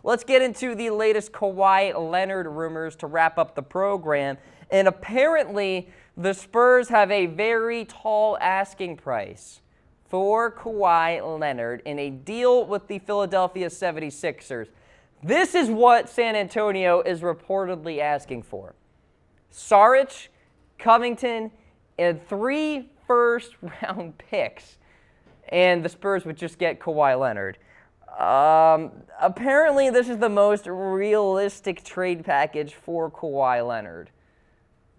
let's get into the latest Kawhi Leonard rumors to wrap up the program. And apparently, the Spurs have a very tall asking price for Kawhi Leonard in a deal with the Philadelphia 76ers. This is what San Antonio is reportedly asking for. Saric, Covington, and 3 first-round picks. And the Spurs would just get Kawhi Leonard. Apparently, this is the most realistic trade package for Kawhi Leonard.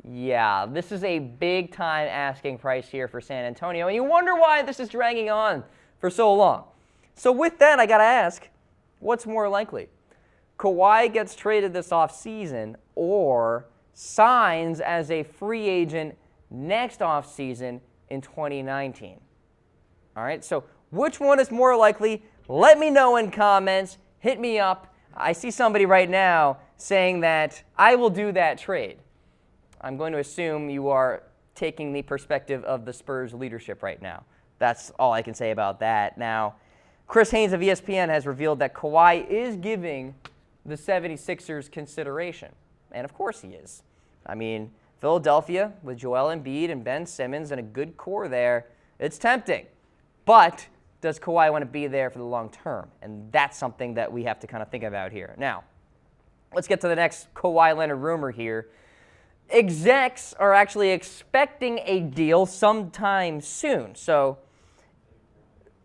Yeah, this is a big-time asking price here for San Antonio, and you wonder why this is dragging on for so long. So with that, I got to ask, what's more likely? Kawhi gets traded this offseason or signs as a free agent next offseason in 2019. All right, so which one is more likely? Let me know in comments. Hit me up. I see somebody right now saying that I will do that trade. I'm going to assume you are taking the perspective of the Spurs leadership right now. That's all I can say about that. Now, Chris Haynes of ESPN has revealed that Kawhi is giving the 76ers consideration. And of course he is. I mean, Philadelphia with Joel Embiid and Ben Simmons and a good core there, it's tempting. But does Kawhi want to be there for the long term? And that's something that we have to kind of think about here. Now, let's get to the next Kawhi Leonard rumor here. Execs are actually expecting a deal sometime soon. So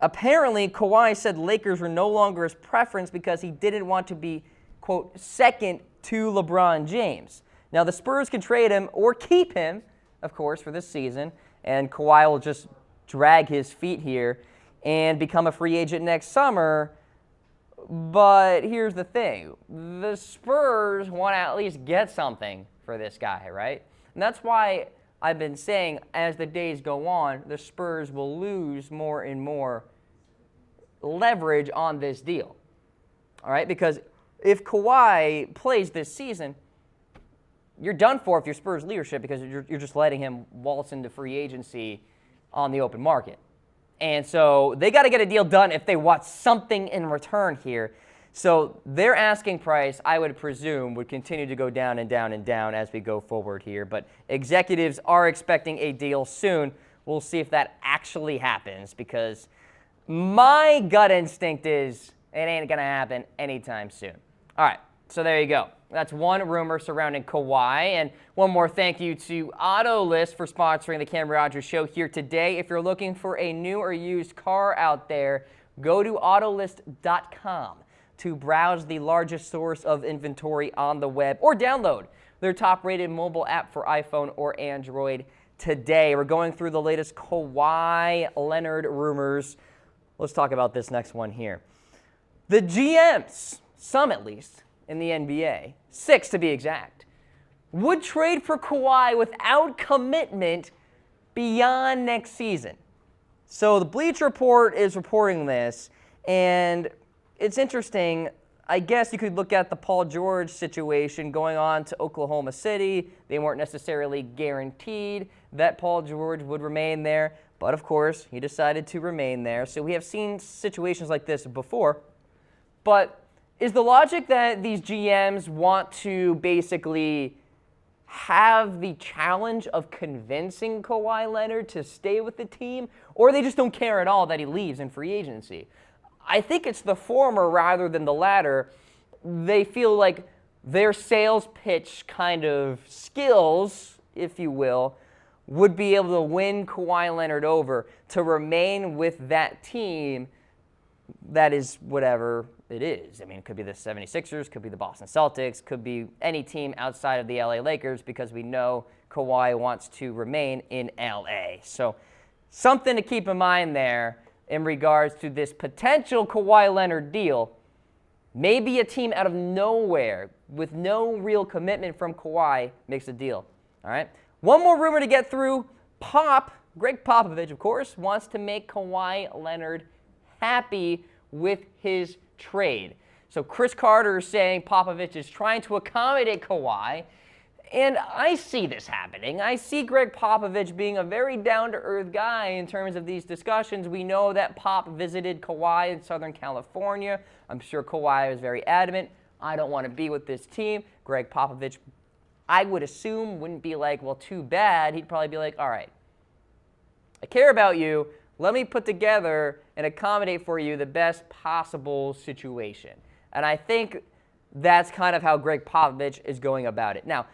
apparently Kawhi said Lakers were no longer his preference because he didn't want to be, quote, second to LeBron James. Now the Spurs can trade him or keep him, of course, for this season, and Kawhi will just drag his feet here and become a free agent next summer. But here's the thing. The Spurs want to at least get something for this guy, right? And that's why I've been saying as the days go on, the Spurs will lose more and more leverage on this deal. All right? Because if Kawhi plays this season, you're done for if you're Spurs leadership because you're just letting him waltz into free agency on the open market. And so they got to get a deal done if they want something in return here. So their asking price, I would presume, would continue to go down and down and down as we go forward here. But executives are expecting a deal soon. We'll see if that actually happens because my gut instinct is it ain't going to happen anytime soon. All right, so there you go. That's one rumor surrounding Kawhi. And one more thank you to AutoList for sponsoring the Cam Rogers Show here today. If you're looking for a new or used car out there, go to Autolist.com to browse the largest source of inventory on the web or download their top-rated mobile app for iPhone or Android today. We're going through the latest Kawhi Leonard rumors. Let's talk about this next one here. The GMs, some at least, in the NBA, 6 to be exact, would trade for Kawhi without commitment beyond next season. So the Bleacher Report is reporting this, and it's interesting. I guess you could look at the Paul George situation going on to Oklahoma City. They weren't necessarily guaranteed that Paul George would remain there, but of course, he decided to remain there. So we have seen situations like this before. But is the logic that these GMs want to basically have the challenge of convincing Kawhi Leonard to stay with the team, or they just don't care at all that he leaves in free agency? I think it's the former rather than the latter. They feel like their sales pitch kind of skills, if you will, would be able to win Kawhi Leonard over to remain with that team that is whatever it is. I mean, it could be the 76ers, could be the Boston Celtics, could be any team outside of the LA Lakers because we know Kawhi wants to remain in LA. So something to keep in mind there in regards to this potential Kawhi Leonard deal. Maybe a team out of nowhere with no real commitment from Kawhi makes a deal. All right. One more rumor to get through. Gregg Popovich, of course, wants to make Kawhi Leonard happy with his trade. So Chris Carter is saying Popovich is trying to accommodate Kawhi, And I see this happening. I see Gregg Popovich being a very down-to-earth guy in terms of these discussions. We know that Pop visited Kawhi in Southern California. I'm sure Kawhi was very adamant, I don't want to be with this team. Gregg Popovich, I would assume, wouldn't be like, well, too bad. He'd probably be like, all right, I care about you. Let me put together and accommodate for you the best possible situation. And I think that's kind of how Gregg Popovich is going about it. Now,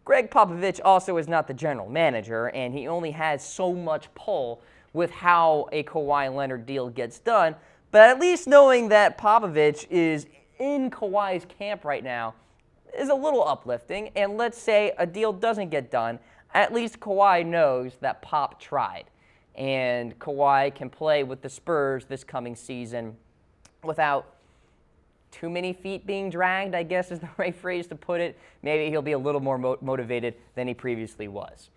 Gregg Popovich also is not the general manager, and he only has so much pull with how a Kawhi Leonard deal gets done. But at least knowing that Popovich is in Kawhi's camp right now is a little uplifting. And let's say a deal doesn't get done, at least Kawhi knows that Pop tried. And Kawhi can play with the Spurs this coming season without too many feet being dragged, I guess is the right phrase to put it. Maybe he'll be a little more motivated than he previously was.